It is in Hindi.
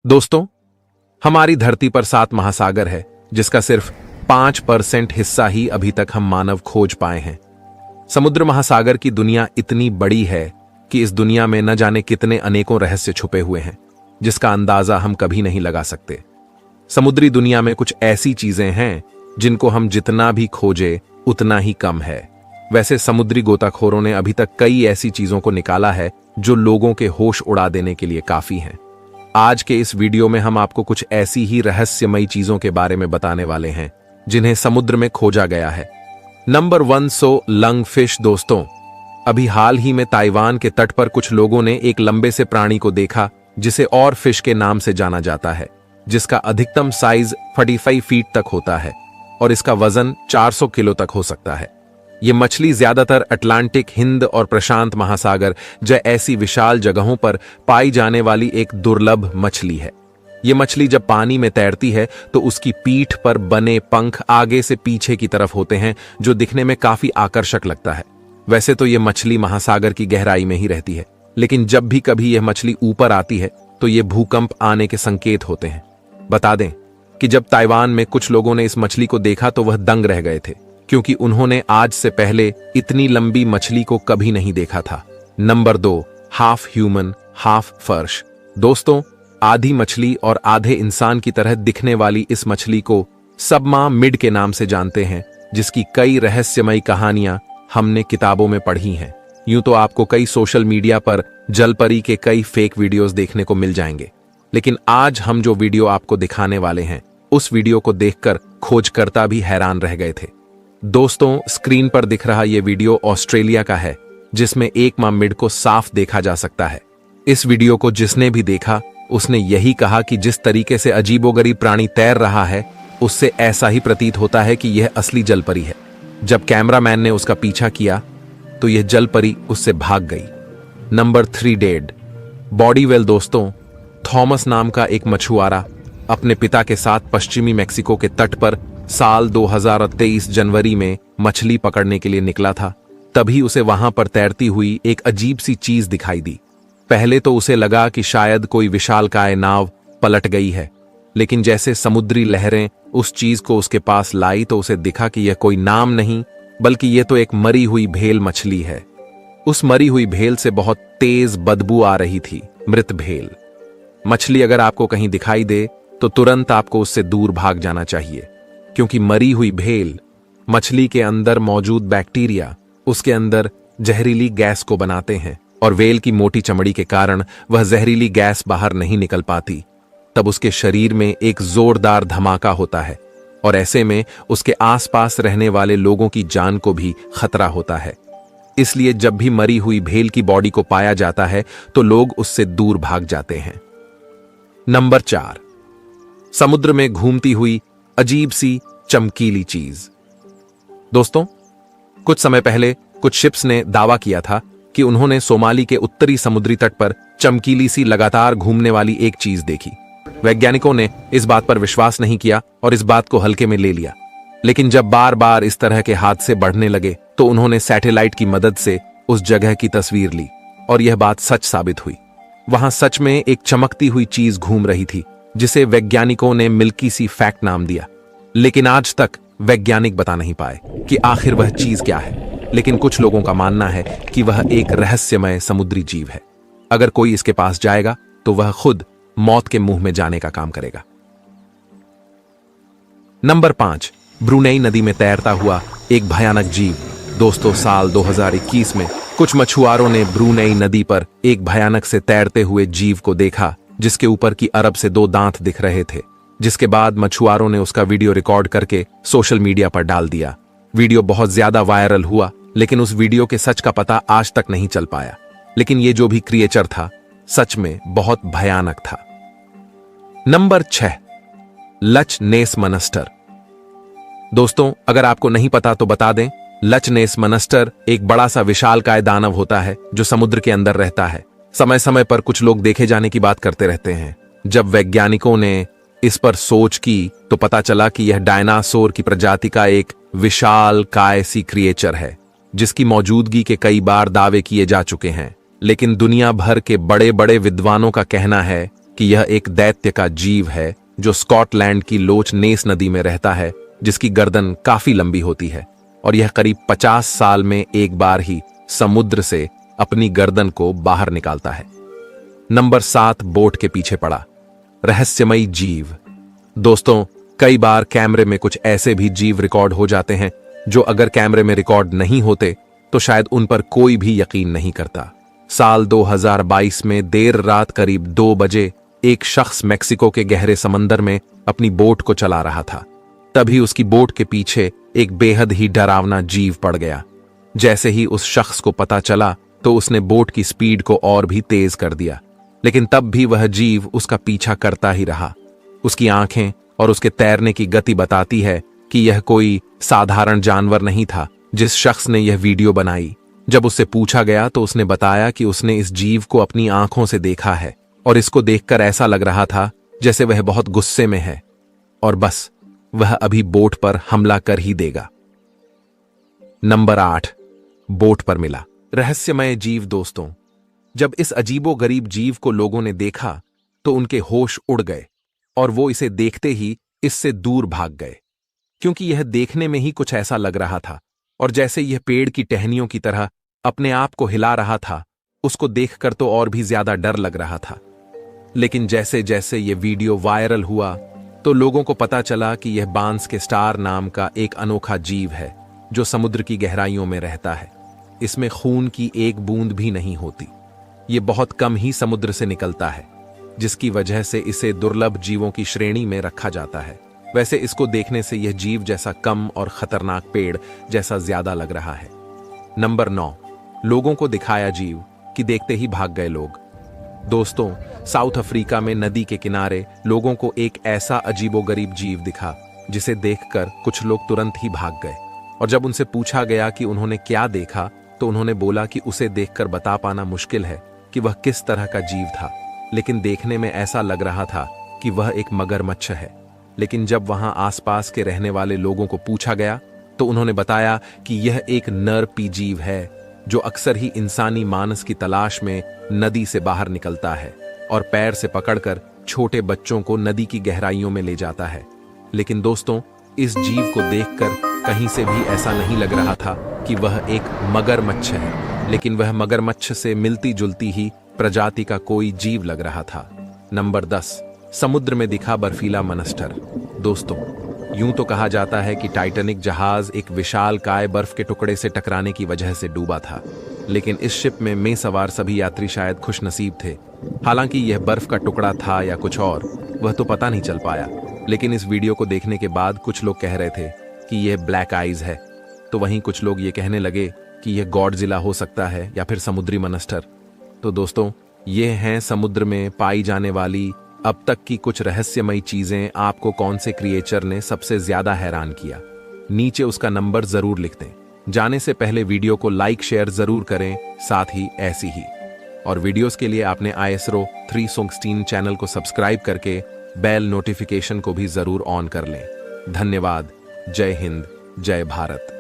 दोस्तों, हमारी धरती पर 7 महासागर है, जिसका सिर्फ 5% हिस्सा ही अभी तक हम मानव खोज पाए हैं। समुद्र महासागर की दुनिया इतनी बड़ी है कि इस दुनिया में न जाने कितने अनेकों रहस्य छुपे हुए हैं, जिसका अंदाजा हम कभी नहीं लगा सकते। समुद्री दुनिया में कुछ ऐसी चीजें हैं जिनको हम जितना भी खोजे उतना ही कम है। वैसे समुद्री गोताखोरों ने अभी तक कई ऐसी चीजों को निकाला है जो लोगों के होश उड़ा देने के लिए काफी हैं। आज के इस वीडियो में हम आपको कुछ ऐसी ही रहस्यमयी चीजों के बारे में बताने वाले हैं जिन्हें समुद्र में खोजा गया है। नंबर 1, सो लंग फिश। दोस्तों, अभी हाल ही में ताइवान के तट पर कुछ लोगों ने एक लंबे से प्राणी को देखा जिसे और फिश के नाम से जाना जाता है, जिसका अधिकतम साइज 45 फीट तक होता है और इसका वजन 400 किलो तक हो सकता है। ये मछली ज्यादातर अटलांटिक, हिंद और प्रशांत महासागर जैसी ऐसी विशाल जगहों पर पाई जाने वाली एक दुर्लभ मछली है। ये मछली जब पानी में तैरती है तो उसकी पीठ पर बने पंख आगे से पीछे की तरफ होते हैं, जो दिखने में काफी आकर्षक लगता है। वैसे तो ये मछली महासागर की गहराई में ही रहती है, लेकिन जब भी कभी यह मछली ऊपर आती है तो ये भूकंप आने के संकेत होते हैं। बता दें कि जब ताइवान में कुछ लोगों ने इस मछली को देखा तो वह दंग रह गए थे, क्योंकि उन्होंने आज से पहले इतनी लंबी मछली को कभी नहीं देखा था। नंबर 2, हाफ ह्यूमन हाफ फर्श। दोस्तों, आधी मछली और आधे इंसान की तरह दिखने वाली इस मछली को सबमार्मिड के नाम से जानते हैं, जिसकी कई रहस्यमयी कहानियां हमने किताबों में पढ़ी हैं। यूं तो आपको कई सोशल मीडिया पर जलपरी के कई फेक वीडियोस देखने को मिल जाएंगे, लेकिन आज हम जो वीडियो आपको दिखाने वाले हैं उस वीडियो को देखकर खोजकर्ता भी हैरान रह गए थे। दोस्तों, स्क्रीन पर दिख रहा यह वीडियो ऑस्ट्रेलिया का है, जिसमें एक मार्मिड को साफ देखा जा सकता है। इस वीडियो को जिसने भी देखा उसने यही कहा कि जिस तरीके से अजीबोगरीब प्राणी तैर रहा है उससे ऐसा ही प्रतीत होता है कि यह असली जलपरी है। जब कैमरामैन ने उसका पीछा किया तो यह जलपरी उससे भाग गई। Number 3, dead body well. दोस्तों, थॉमस नाम का एक मछुआरा अपने पिता के साथ पश्चिमी मेक्सिको के तट पर साल 2023 जनवरी में मछली पकड़ने के लिए निकला था। तभी उसे वहां पर तैरती हुई एक अजीब सी चीज दिखाई दी। पहले तो उसे लगा कि शायद कोई विशालकाय नाव पलट गई है, लेकिन जैसे समुद्री लहरें उस चीज को उसके पास लाई तो उसे दिखा कि यह कोई नाम नहीं बल्कि यह तो एक मरी हुई भेल मछली है। उस मरी हुई भेल से बहुत तेज बदबू आ रही थी, मृत भेल। मछली अगर आपको कहीं दिखाई दे तो तुरंत आपको उससे दूर भाग जाना चाहिए, क्योंकि मरी हुई भेल मछली के अंदर मौजूद बैक्टीरिया उसके अंदर जहरीली गैस को बनाते हैं और वेल की मोटी चमड़ी के कारण वह जहरीली गैस बाहर नहीं निकल पाती। तब उसके शरीर में एक जोरदार धमाका होता है और ऐसे में उसके आसपास रहने वाले लोगों की जान को भी खतरा होता है। इसलिए जब भी मरी हुई भेल की बॉडी को पाया जाता है तो लोग उससे दूर भाग जाते हैं। नंबर 4, समुद्र में घूमती हुई अजीब सी चमकीली चीज। दोस्तों, कुछ समय पहले कुछ शिप्स ने दावा किया था कि उन्होंने सोमाली के उत्तरी समुद्री तट पर चमकीली सी लगातार घूमने वाली एक चीज देखी। वैज्ञानिकों ने इस बात पर विश्वास नहीं किया और इस बात को हल्के में ले लिया, लेकिन जब बार बार इस तरह के हादसे बढ़ने लगे तो उन्होंने सैटेलाइट की मदद से उस जगह की तस्वीर ली और यह बात सच साबित हुई। वहां सच में एक चमकती हुई चीज घूम रही थी, जिसे वैज्ञानिकों ने मिल्की सी फैक्ट नाम दिया। लेकिन आज तक वैज्ञानिक बता नहीं पाए कि आखिर वह चीज क्या है, लेकिन कुछ लोगों का मानना है कि वह एक रहस्यमय समुद्री जीव है। अगर कोई इसके पास जाएगा तो वह खुद मौत के मुंह में जाने का काम करेगा। नंबर 5, ब्रुनेई नदी में तैरता हुआ एक भयानक जीव। दोस्तों, साल 2021 में कुछ मछुआरों ने ब्रुनेई नदी पर एक भयानक से तैरते हुए जीव को देखा, जिसके ऊपर की अरब से 2 दांत दिख रहे थे। जिसके बाद मछुआरों ने उसका वीडियो रिकॉर्ड करके सोशल मीडिया पर डाल दिया। वीडियो बहुत ज्यादा वायरल हुआ, लेकिन उस वीडियो के सच का पता आज तक नहीं चल पाया। लेकिन ये जो भी क्रिएचर था सच में बहुत भयानक था। नंबर 6, लच नेस मनस्टर। दोस्तों, अगर आपको नहीं पता तो बता दें, लच नेस मनस्टर एक बड़ा सा विशालकाय दानव होता है जो समुद्र के अंदर रहता है। समय समय पर कुछ लोग देखे जाने की बात करते रहते हैं। जब वैज्ञानिकों ने इस पर सोच की तो पता चला कि यह डायनासोर की प्रजाति का एक विशाल काय सी क्रिएचर है, जिसकी मौजूदगी के कई बार दावे किए जा चुके हैं। लेकिन दुनिया भर के बड़े बड़े विद्वानों का कहना है कि यह एक दैत्य का जीव है जो स्कॉटलैंड की लोच नेस नदी में रहता है, जिसकी गर्दन काफी लंबी होती है और यह करीब 50 साल में एक बार ही समुद्र से अपनी गर्दन को बाहर निकालता है। नंबर 7, बोट के पीछे पड़ा रहस्यमयी जीव। दोस्तों, कई बार कैमरे में कुछ ऐसे भी जीव रिकॉर्ड हो जाते हैं जो अगर कैमरे में रिकॉर्ड नहीं होते तो शायद उन पर कोई भी यकीन नहीं करता। साल 2022 में देर रात करीब 2 बजे एक शख्स मेक्सिको के गहरे समंदर में अपनी बोट को चला रहा था। तभी उसकी बोट के पीछे एक बेहद ही डरावना जीव पड़ गया। जैसे ही उस शख्स को पता चला तो उसने बोट की स्पीड को और भी तेज कर दिया, लेकिन तब भी वह जीव उसका पीछा करता ही रहा। उसकी आंखें और उसके तैरने की गति बताती है कि यह कोई साधारण जानवर नहीं था। जिस शख्स ने यह वीडियो बनाई, जब उससे पूछा गया तो उसने बताया कि उसने इस जीव को अपनी आंखों से देखा है और इसको देखकर ऐसा लग रहा था जैसे वह बहुत गुस्से में है और बस वह अभी बोट पर हमला कर ही देगा। नंबर 8, बोट पर मिला रहस्यमय जीव। दोस्तों, जब इस अजीबोगरीब जीव को लोगों ने देखा तो उनके होश उड़ गए और वो इसे देखते ही इससे दूर भाग गए, क्योंकि यह देखने में ही कुछ ऐसा लग रहा था और जैसे यह पेड़ की टहनियों की तरह अपने आप को हिला रहा था, उसको देखकर तो और भी ज्यादा डर लग रहा था। लेकिन जैसे जैसे यह वीडियो वायरल हुआ तो लोगों को पता चला कि यह बांस के स्टार नाम का एक अनोखा जीव है जो समुद्र की गहराइयों में रहता है। इसमें खून की एक बूंद भी नहीं होती। ये बहुत कम ही समुद्र से निकलता है, जिसकी वजह से इसे दुर्लभ जीवों की श्रेणी में रखा जाता है। वैसे इसको देखने से यह जीव जैसा कम और खतरनाक पेड़ जैसा ज्यादा लग रहा है। नंबर 9, लोगों को दिखाया जीव कि देखते ही भाग गए लोग। दोस्तों, साउथ अफ्रीका में नदी के किनारे लोगों को एक ऐसा अजीबोगरीब जीव दिखा जिसे देखकर कुछ लोग तुरंत ही भाग गए और जब उनसे पूछा गया कि उन्होंने क्या देखा तो उन्होंने बोला कि उसे देखकर बता पाना मुश्किल है कि वह किस तरह का जीव था, लेकिन देखने में ऐसा लग रहा था कि वह एक मगरमच्छ है। लेकिन जब वहां आसपास के रहने वाले लोगों को पूछा गया तो उन्होंने बताया कि यह एक नरपी जीव है जो अक्सर ही इंसानी मांस की तलाश में नदी से बाहर निकलता है और पैर से पकड़कर छोटे बच्चों को नदी की गहराइयों में ले जाता है। लेकिन दोस्तों, इस जीव को देखकर कहीं से भी ऐसा नहीं लग रहा था कि वह एक मगरमच्छ है, लेकिन वह मगरमच्छ से मिलती जुलती ही प्रजाति का कोई जीव लग रहा था। नंबर 10, समुद्र में दिखा बर्फीला मनस्टर। दोस्तों, यूं तो कहा जाता है कि टाइटैनिक जहाज एक विशालकाय बर्फ के टुकड़े से टकराने की वजह से डूबा था, लेकिन इस शिप में सवार सभी यात्री शायद खुशनसीब थे। हालांकि यह बर्फ का टुकड़ा था या कुछ और, वह तो पता नहीं चल पाया। लेकिन इस वीडियो को देखने के बाद कुछ लोग कह रहे थे कि यह ब्लैक आइज है, तो वहीं कुछ लोग ये कहने लगे कि यह गॉडजिला हो सकता है या फिर समुद्री मनस्टर। तो दोस्तों, ये हैं समुद्र में पाई जाने वाली अब तक की कुछ रहस्यमयी चीजें। आपको कौन से क्रिएचर ने सबसे ज्यादा हैरान किया? नीचे उसका नंबर जरूर लिख दें। जाने से पहले वीडियो को लाइक शेयर जरूर करें, साथ ही ऐसी ही और वीडियोस के लिए आपने ISRO 316 चैनल को सब्सक्राइब करके बेल नोटिफिकेशन को भी जरूर ऑन कर लें। धन्यवाद। जय हिंद, जय भारत।